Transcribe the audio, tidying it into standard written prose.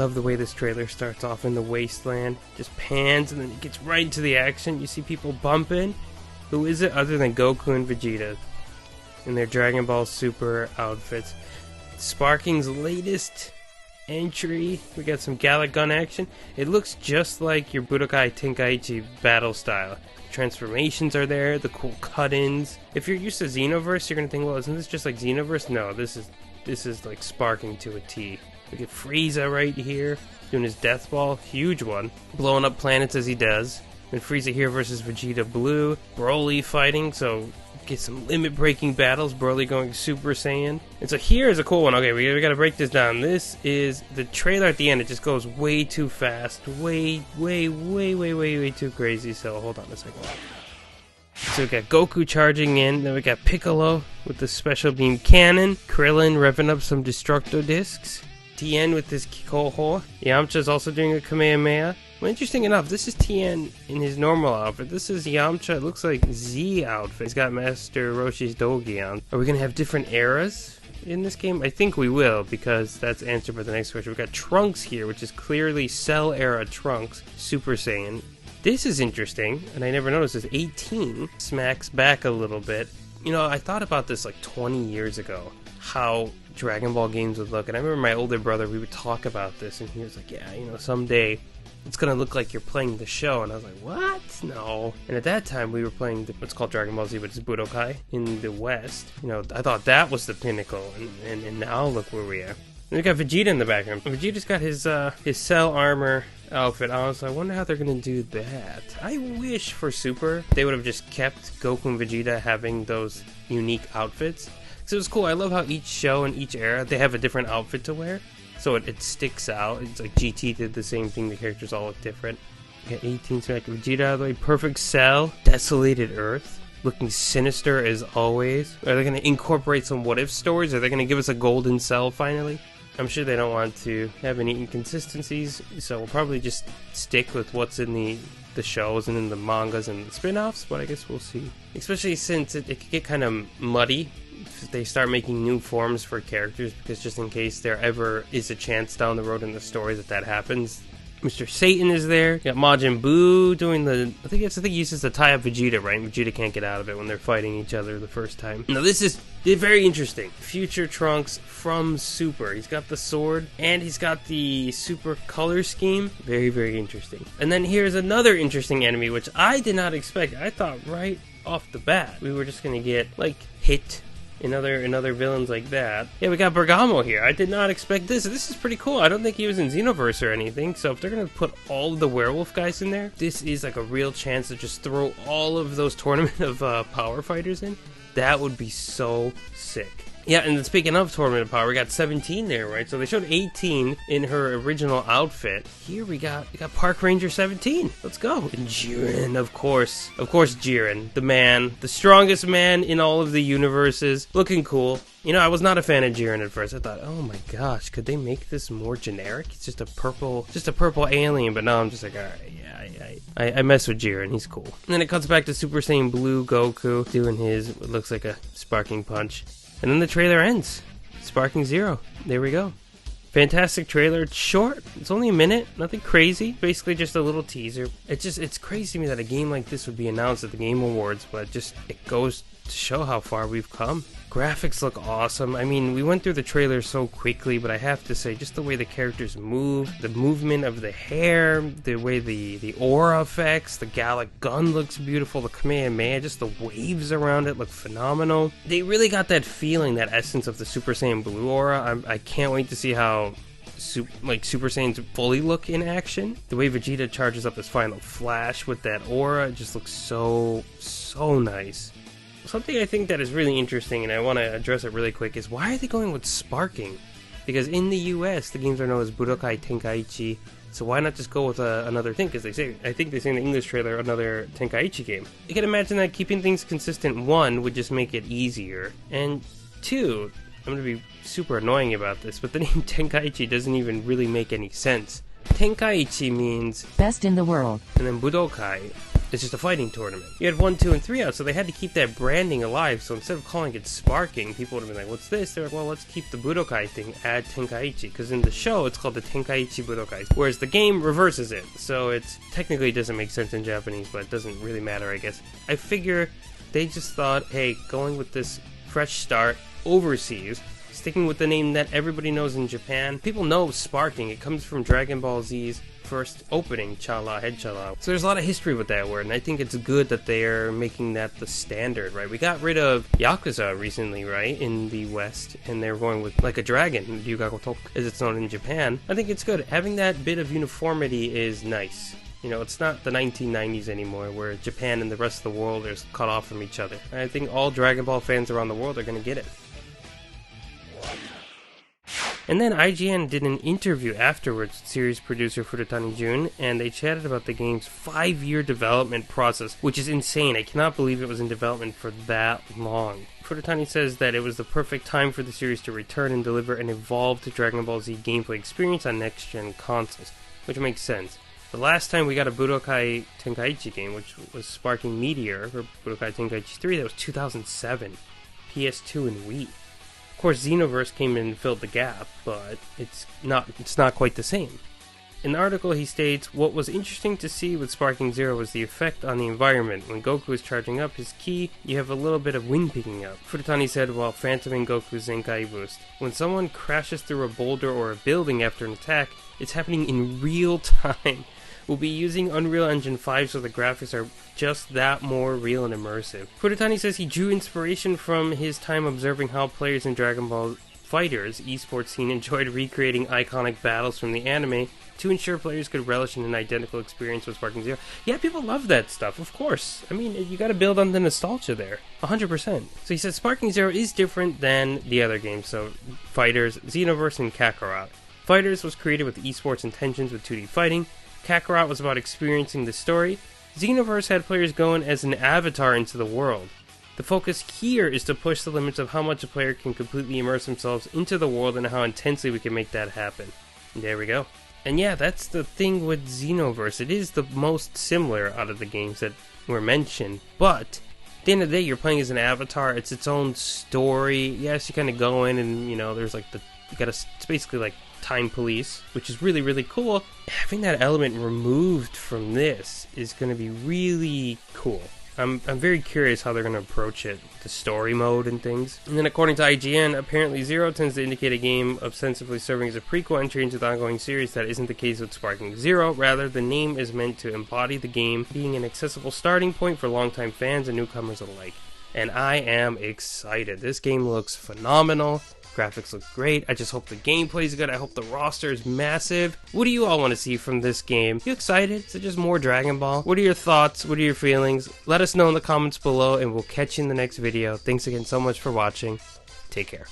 love the way this trailer starts off in the wasteland. Just pans and then it gets right into the action. You see people bumping. Who is it other than Goku and Vegeta in their Dragon Ball Super outfits? Sparking's latest entry. We got some Gallic gun action. It looks just like your Budokai Tenkaichi battle style. Transformations are there, the cool cut-ins. If you're used to Xenoverse, you're gonna think, well, isn't this just like Xenoverse? No, this is like Sparking to a T. We get Frieza right here, doing his death ball, huge one, blowing up planets as he does. And Frieza here versus Vegeta Blue. Broly fighting, so get some limit-breaking battles. Broly going Super Saiyan. And so here is a cool one. Okay, we gotta break this down. This is the trailer at the end. It just goes way too fast. Way too crazy. So hold on a second. So we got Goku charging in. Then we got Piccolo with the special beam cannon. Krillin revving up some Destructo discs. Tien with his Kikoho. Yamcha's also doing a Kamehameha. Well, interesting enough, this is Tien in his normal outfit. This is Yamcha, it looks like Z outfit. He's got Master Roshi's Dogi on. Are we going to have different eras in this game? I think we will, because that's answered by the next question. We've got Trunks here, which is clearly Cell era Trunks, Super Saiyan. This is interesting, and I never noticed this. 18 smacks back a little bit. You know, I thought about this like 20 years ago, how Dragon Ball games would look. And I remember my older brother, we would talk about this, and he was like, yeah, you know, someday it's gonna look like you're playing the show. And I was like, what? No. And at that time we were playing what's called Dragon Ball Z, but it's Budokai in the West. You know, I thought that was the pinnacle, and now look where we are. And we got Vegeta in the background. Vegeta's got his Cell armor outfit on, so I wonder how they're gonna do that. I wish for Super they would have just kept Goku and Vegeta having those unique outfits. So it was cool. I love how each show and each era they have a different outfit to wear. So it sticks out. It's like GT did the same thing. The characters all look different. We got 18 smack Vegeta out of the way. Perfect Cell. Desolated Earth. Looking sinister as always. Are they going to incorporate some what if stories? Are they going to give us a golden Cell finally? I'm sure they don't want to have any inconsistencies. So we'll probably just stick with what's in the shows and in the mangas and the spin-offs. But I guess we'll see. Especially since it could get kind of muddy if they start making new forms for characters, because just in case there ever is a chance down the road in the story that happens. Mr. Satan is there. You got Majin Buu doing I think he uses the tie up Vegeta, right? Vegeta can't get out of it when they're fighting each other the first time. Now this is very interesting. Future Trunks from Super. He's got the sword and he's got the Super color scheme. Very interesting. And then here's another interesting enemy, which I did not expect. I thought right off the bat we were just gonna get like Hit and other villains like that. Yeah, we got Bergamo here. I did not expect this. This is pretty cool. I don't think he was in Xenoverse or anything, so if they're going to put all of the werewolf guys in there, this is like a real chance to just throw all of those Tournament of Power fighters in. That would be so sick. Yeah, and speaking of Tournament of Power, we got 17 there, right? So they showed 18 in her original outfit. Here we got Park Ranger 17. Let's go. And Jiren, of course. Of course, Jiren, the man, the strongest man in all of the universes. Looking cool. You know, I was not a fan of Jiren at first. I thought, oh my gosh, could they make this more generic? It's just a purple alien. But no, I'm just like, all right, yeah. I mess with Jiren. He's cool. And then it cuts back to Super Saiyan Blue Goku doing what looks like a sparking punch. And then the trailer ends. Sparking Zero. There we go. Fantastic trailer. It's short. It's only a minute. Nothing crazy. Basically just a little teaser. It's crazy to me that a game like this would be announced at the Game Awards, but it goes to show how far we've come. Graphics look awesome. I mean, we went through the trailer so quickly, but I have to say, just the way the characters move, the movement of the hair, the way the aura effects, the Gallic gun looks beautiful, the Kamehameha, just the waves around it look phenomenal. They really got that feeling, that essence of the Super Saiyan Blue aura. I can't wait to see how Super Saiyans fully look in action. The way Vegeta charges up his final flash with that aura, it just looks so nice. Something I think that is really interesting, and I want to address it really quick, is why are they going with sparking? Because in the US, the games are known as Budokai Tenkaichi, so why not just go with another thing? Because I think they say in the English trailer, another Tenkaichi game. You can imagine that keeping things consistent, one, would just make it easier, and two, I'm going to be super annoying about this, but the name Tenkaichi doesn't even really make any sense. Tenkaichi means best in the world, and then Budokai It's just a fighting tournament. You had 1, 2, and 3 out, so they had to keep that branding alive. So instead of calling it sparking, people would have been like, what's this? They're like, well, let's keep the Budokai thing, add Tenkaichi. Because in the show, it's called the Tenkaichi Budokai. Whereas the game reverses it. So it's technically it doesn't make sense in Japanese, but it doesn't really matter, I guess. I figure they just thought, hey, going with this fresh start overseas, sticking with the name that everybody knows in Japan. People know sparking. It comes from Dragon Ball Z's first opening, Chala, Head Chala. So there's a lot of history with that word, and I think it's good that they're making that the standard, right? We got rid of Yakuza recently, right, in the West, and they're going with like a dragon, Ryugagotoku, as it's known in Japan. I think it's good. Having that bit of uniformity is nice. You know, it's not the 1990s anymore, where Japan and the rest of the world are cut off from each other. I think all Dragon Ball fans around the world are going to get it. And then IGN did an interview afterwards with series producer Furutani Jun, and they chatted about the game's 5-year development process, which is insane. I cannot believe it was in development for that long. Furutani says that it was the perfect time for the series to return and deliver an evolved Dragon Ball Z gameplay experience on next-gen consoles, which makes sense. The last time we got a Budokai Tenkaichi game, which was Sparking Meteor for Budokai Tenkaichi 3, that was 2007, PS2 and Wii. Of course, Xenoverse came in and filled the gap, but it's not quite the same. In the article, he states, what was interesting to see with Sparking Zero was the effect on the environment. When Goku is charging up his ki, you have a little bit of wind picking up. Furutani said, while Phantoming Goku's Zenkai boost. When someone crashes through a boulder or a building after an attack, it's happening in real time. We'll be using Unreal Engine 5 so the graphics are just that more real and immersive. Furutani says he drew inspiration from his time observing how players in Dragon Ball FighterZ esports scene enjoyed recreating iconic battles from the anime to ensure players could relish in an identical experience with Sparking Zero. Yeah, people love that stuff, of course. I mean, you gotta build on the nostalgia there. 100%. So he said Sparking Zero is different than the other games, so FighterZ, Xenoverse, and Kakarot. FighterZ was created with esports intentions with 2D fighting. Kakarot was about experiencing the story. Xenoverse had players going as an avatar into the world. The focus here is to push the limits of how much a player can completely immerse themselves into the world and how intensely we can make that happen. And there we go. And yeah, that's the thing with Xenoverse. It is the most similar out of the games that were mentioned, but at the end of the day, you're playing as an avatar. It's its own story. Yes, you kind of go in and, you know, there's like it's basically like time police, which is really, really cool. Having that element removed from this is going to be really cool. I'm very curious how they're going to approach it, the story mode and things. And then according to IGN, apparently Zero tends to indicate a game ostensibly serving as a prequel entry into the ongoing series. That isn't the case with Sparking Zero. Rather, the name is meant to embody the game being an accessible starting point for longtime fans and newcomers alike. And I am excited. This game looks phenomenal. Graphics look great. I just hope the gameplay is good. I hope the roster is massive. What do you all want to see from this game? You excited? Is it just more Dragon Ball? What are your thoughts? What are your feelings? Let us know in the comments below, and we'll catch you in the next video. Thanks again so much for watching. Take care.